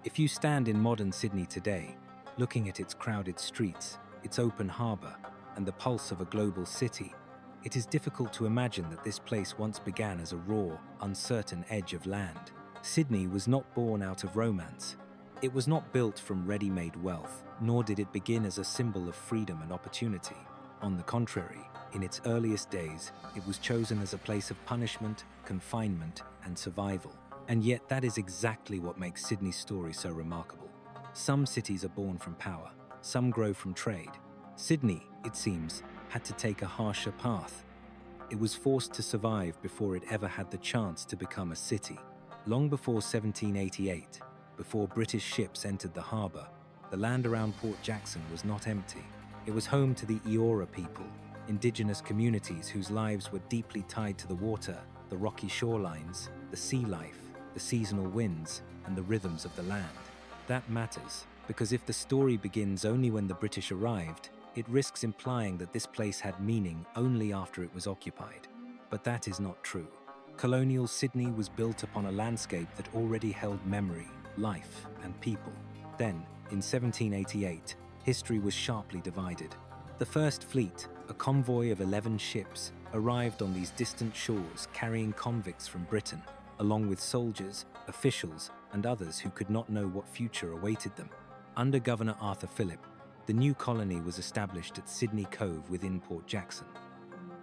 If you stand in modern Sydney today, looking at its crowded streets, its open harbour, and the pulse of a global city, it is difficult to imagine that this place once began as a raw, uncertain edge of land. Sydney was not born out of romance. It was not built from ready-made wealth, nor did it begin as a symbol of freedom and opportunity. On the contrary, in its earliest days, it was chosen as a place of punishment, confinement, and survival. And yet that is exactly what makes Sydney's story so remarkable. Some cities are born from power, some grow from trade. Sydney, it seems, had to take a harsher path. It was forced to survive before it ever had the chance to become a city. Long before 1788, before British ships entered the harbour, the land around Port Jackson was not empty. It was home to the Eora people, indigenous communities whose lives were deeply tied to the water, the rocky shorelines, the sea life, the seasonal winds, and the rhythms of the land. That matters, because if the story begins only when the British arrived, it risks implying that this place had meaning only after it was occupied. But that is not true. Colonial Sydney was built upon a landscape that already held memory, life, and people. Then, in 1788, history was sharply divided. The First Fleet, a convoy of 11 ships, arrived on these distant shores carrying convicts from Britain, along with soldiers, officials, and others who could not know what future awaited them. Under Governor Arthur Phillip, the new colony was established at Sydney Cove within Port Jackson.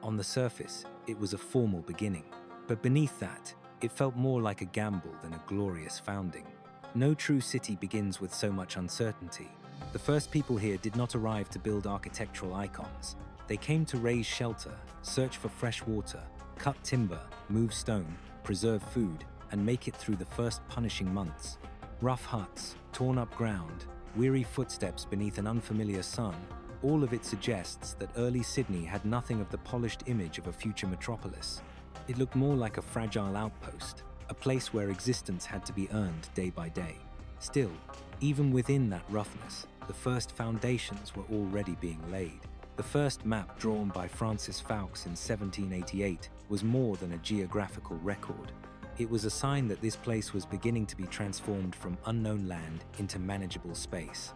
On the surface, it was a formal beginning, but beneath that, it felt more like a gamble than a glorious founding. No true city begins with so much uncertainty. The first people here did not arrive to build architectural icons. They came to raise shelter, search for fresh water, cut timber, move stone, preserve food, and make it through the first punishing months. Rough huts, torn up ground, weary footsteps beneath an unfamiliar sun, all of it suggests that early Sydney had nothing of the polished image of a future metropolis. It looked more like a fragile outpost, a place where existence had to be earned day by day. Still, even within that roughness, the first foundations were already being laid. The first map drawn by Francis Fawkes in 1788 was more than a geographical record. It was a sign that this place was beginning to be transformed from unknown land into manageable space.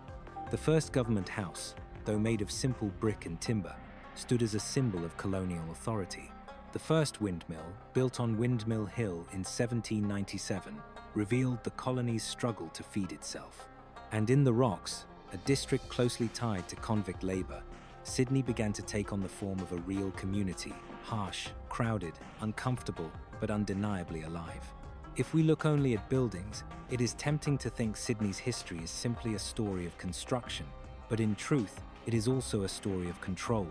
The first government house, though made of simple brick and timber, stood as a symbol of colonial authority. The first windmill, built on Windmill Hill in 1797, revealed the colony's struggle to feed itself. And in the Rocks, a district closely tied to convict labour, Sydney began to take on the form of a real community, harsh, crowded, uncomfortable, but undeniably alive. If we look only at buildings, it is tempting to think Sydney's history is simply a story of construction, but in truth, it is also a story of control.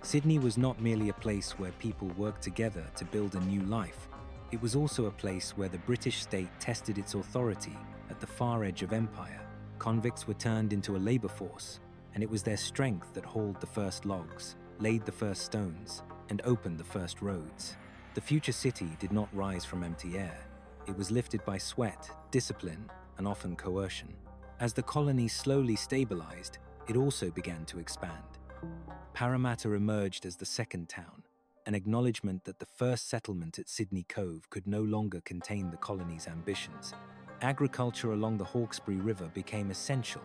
Sydney was not merely a place where people worked together to build a new life. It was also a place where the British state tested its authority at the far edge of empire. Convicts were turned into a labour force, and it was their strength that hauled the first logs, laid the first stones, and opened the first roads. The future city did not rise from empty air. It was lifted by sweat, discipline, and often coercion. As the colony slowly stabilized, it also began to expand. Parramatta emerged as the second town, an acknowledgement that the first settlement at Sydney Cove could no longer contain the colony's ambitions. Agriculture along the Hawkesbury River became essential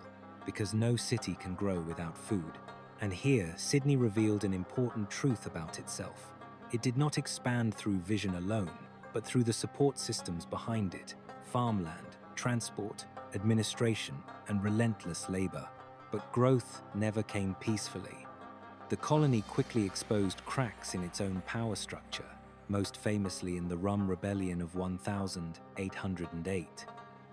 because no city can grow without food. And here, Sydney revealed an important truth about itself. It did not expand through vision alone, but through the support systems behind it: farmland, transport, administration, and relentless labor. But growth never came peacefully. The colony quickly exposed cracks in its own power structure, most famously in the Rum Rebellion of 1808.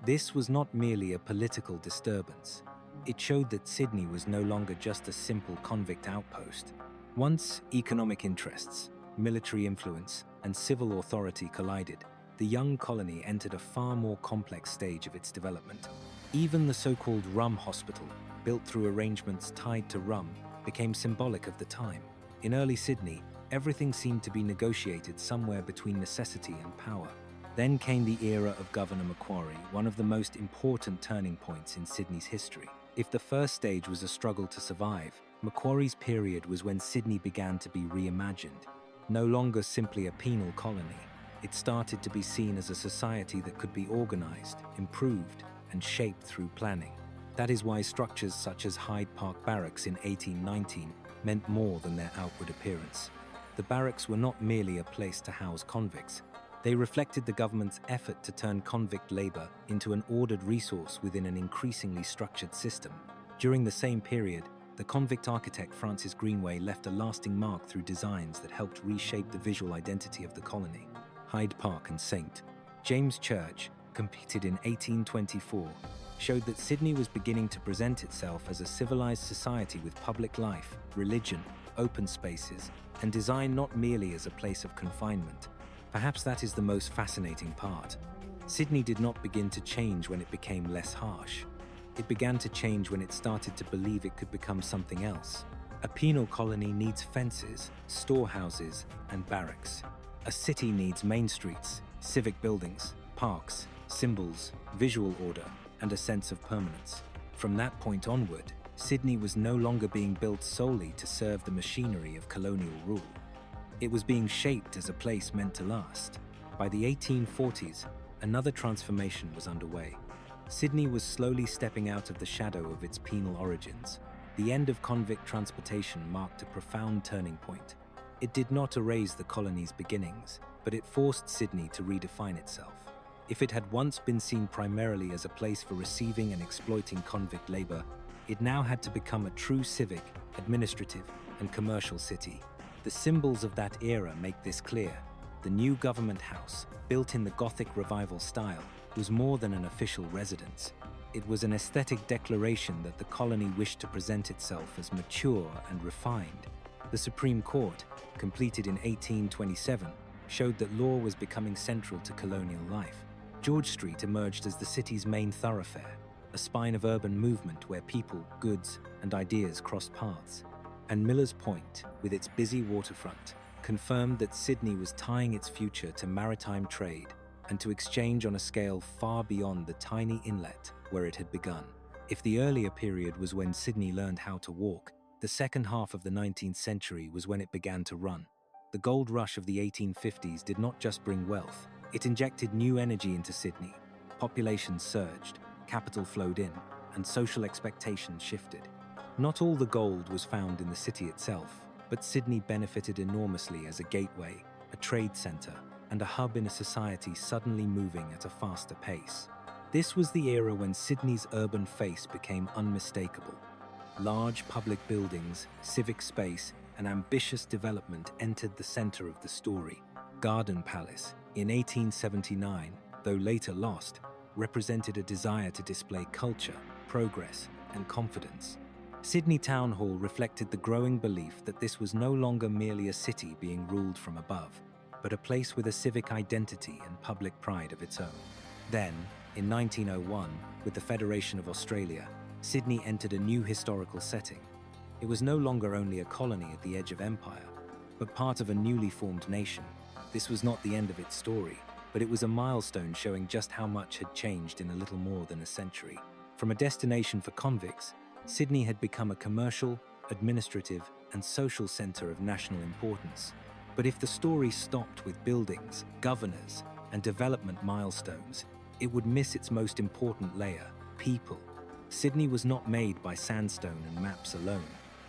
This was not merely a political disturbance. It showed that Sydney was no longer just a simple convict outpost. Once economic interests, military influence, and civil authority collided, the young colony entered a far more complex stage of its development. Even the so-called rum hospital, built through arrangements tied to rum, became symbolic of the time. In early Sydney, everything seemed to be negotiated somewhere between necessity and power. Then came the era of Governor Macquarie, one of the most important turning points in Sydney's history. If the first stage was a struggle to survive, Macquarie's period was when Sydney began to be reimagined. No longer simply a penal colony, it started to be seen as a society that could be organised, improved, and shaped through planning. That is why structures such as Hyde Park Barracks in 1819 meant more than their outward appearance. The barracks were not merely a place to house convicts. They reflected the government's effort to turn convict labor into an ordered resource within an increasingly structured system. During the same period, the convict architect Francis Greenway left a lasting mark through designs that helped reshape the visual identity of the colony. Hyde Park and St. James Church, completed in 1824, showed that Sydney was beginning to present itself as a civilized society with public life, religion, open spaces, and design not merely as a place of confinement. Perhaps that is the most fascinating part. Sydney did not begin to change when it became less harsh. It began to change when it started to believe it could become something else. A penal colony needs fences, storehouses, and barracks. A city needs main streets, civic buildings, parks, symbols, visual order, and a sense of permanence. From that point onward, Sydney was no longer being built solely to serve the machinery of colonial rule. It was being shaped as a place meant to last. By the 1840s, another transformation was underway. Sydney was slowly stepping out of the shadow of its penal origins. The end of convict transportation marked a profound turning point. It did not erase the colony's beginnings, but it forced Sydney to redefine itself. If it had once been seen primarily as a place for receiving and exploiting convict labor, it now had to become a true civic, administrative, and commercial city. The symbols of that era make this clear. The new government house, built in the Gothic Revival style, was more than an official residence. It was an aesthetic declaration that the colony wished to present itself as mature and refined. The Supreme Court, completed in 1827, showed that law was becoming central to colonial life. George Street emerged as the city's main thoroughfare, a spine of urban movement where people, goods, and ideas crossed paths. And Miller's Point, with its busy waterfront, confirmed that Sydney was tying its future to maritime trade and to exchange on a scale far beyond the tiny inlet where it had begun. If the earlier period was when Sydney learned how to walk, the second half of the 19th century was when it began to run. The gold rush of the 1850s did not just bring wealth, it injected new energy into Sydney. Population surged, capital flowed in, and social expectations shifted. Not all the gold was found in the city itself, but Sydney benefited enormously as a gateway, a trade centre, and a hub in a society suddenly moving at a faster pace. This was the era when Sydney's urban face became unmistakable. Large public buildings, civic space, and ambitious development entered the centre of the story. Garden Palace, in 1879, though later lost, represented a desire to display culture, progress, and confidence. Sydney Town Hall reflected the growing belief that this was no longer merely a city being ruled from above, but a place with a civic identity and public pride of its own. Then, in 1901, with the Federation of Australia, Sydney entered a new historical setting. It was no longer only a colony at the edge of empire, but part of a newly formed nation. This was not the end of its story, but it was a milestone showing just how much had changed in a little more than a century. From a destination for convicts, Sydney had become a commercial, administrative, and social centre of national importance. But if the story stopped with buildings, governors, and development milestones, it would miss its most important layer, people. Sydney was not made by sandstone and maps alone.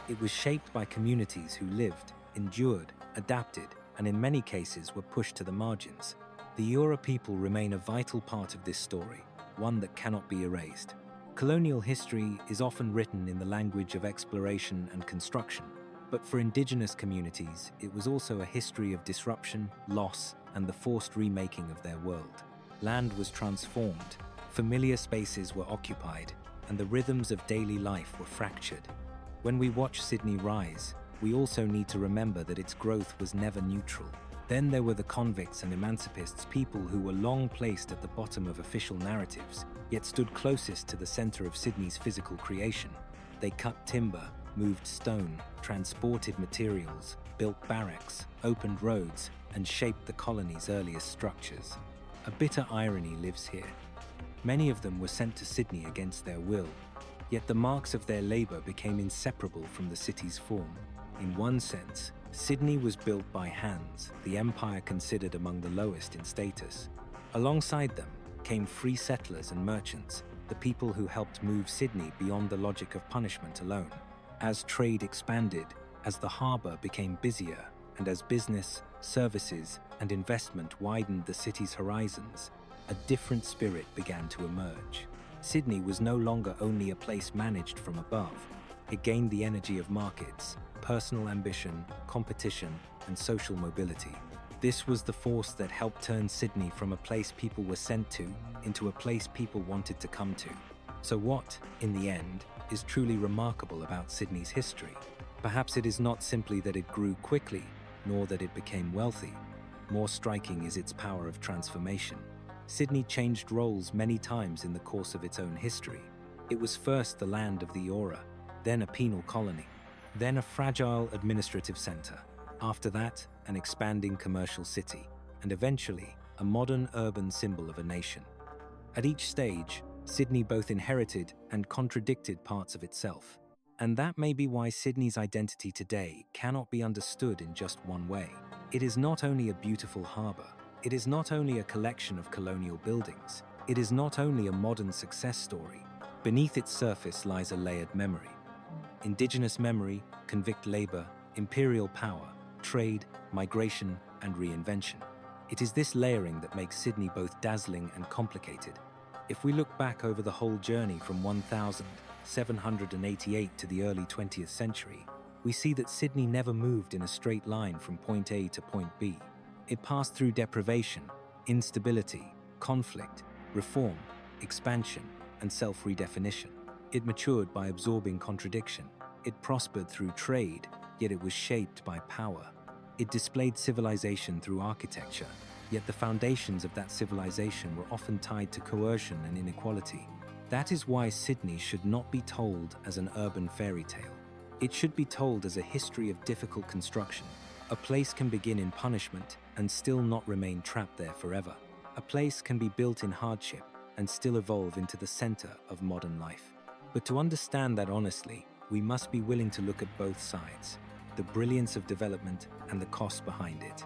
It was shaped by communities who lived, endured, adapted, and in many cases were pushed to the margins. The Eora people remain a vital part of this story, one that cannot be erased. Colonial history is often written in the language of exploration and construction, but for Indigenous communities, it was also a history of disruption, loss, and the forced remaking of their world. Land was transformed, familiar spaces were occupied, and the rhythms of daily life were fractured. When we watch Sydney rise, we also need to remember that its growth was never neutral. Then there were the convicts and emancipists, people who were long placed at the bottom of official narratives, yet stood closest to the centre of Sydney's physical creation. They cut timber, moved stone, transported materials, built barracks, opened roads, and shaped the colony's earliest structures. A bitter irony lives here. Many of them were sent to Sydney against their will, yet the marks of their labour became inseparable from the city's form. In one sense, Sydney was built by hands, the empire considered among the lowest in status. Alongside them came free settlers and merchants, the people who helped move Sydney beyond the logic of punishment alone. As trade expanded, as the harbour became busier, and as business, services, and investment widened the city's horizons, a different spirit began to emerge. Sydney was no longer only a place managed from above. It gained the energy of markets, personal ambition, competition, and social mobility. This was the force that helped turn Sydney from a place people were sent to into a place people wanted to come to. So what, in the end, is truly remarkable about Sydney's history? Perhaps it is not simply that it grew quickly, nor that it became wealthy. More striking is its power of transformation. Sydney changed roles many times in the course of its own history. It was first the land of the Eora, then a penal colony, then a fragile administrative centre. After that, an expanding commercial city, and eventually, a modern urban symbol of a nation. At each stage, Sydney both inherited and contradicted parts of itself. And that may be why Sydney's identity today cannot be understood in just one way. It is not only a beautiful harbour, it is not only a collection of colonial buildings, it is not only a modern success story. Beneath its surface lies a layered memory. Indigenous memory, convict labour, imperial power, trade, migration, and reinvention. It is this layering that makes Sydney both dazzling and complicated. If we look back over the whole journey from 1788 to the early 20th century, we see that Sydney never moved in a straight line from point A to point B. It passed through deprivation, instability, conflict, reform, expansion, and self-redefinition. It matured by absorbing contradiction. It prospered through trade, yet it was shaped by power. It displayed civilization through architecture, yet the foundations of that civilization were often tied to coercion and inequality. That is why Sydney should not be told as an urban fairy tale. It should be told as a history of difficult construction. A place can begin in punishment and still not remain trapped there forever. A place can be built in hardship and still evolve into the center of modern life. But to understand that honestly, we must be willing to look at both sides, the brilliance of development and the cost behind it.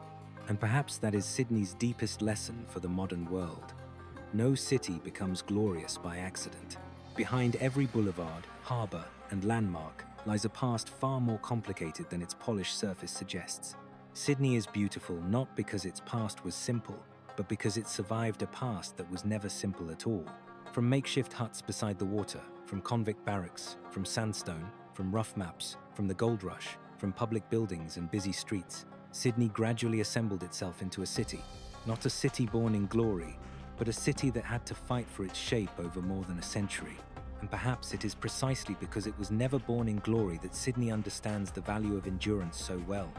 And perhaps that is Sydney's deepest lesson for the modern world. No city becomes glorious by accident. Behind every boulevard, harbour, and landmark lies a past far more complicated than its polished surface suggests. Sydney is beautiful not because its past was simple, but because it survived a past that was never simple at all. From makeshift huts beside the water, from convict barracks, from sandstone, from rough maps, from the gold rush, from public buildings and busy streets, Sydney gradually assembled itself into a city. Not a city born in glory, but a city that had to fight for its shape over more than a century. And perhaps it is precisely because it was never born in glory that Sydney understands the value of endurance so well.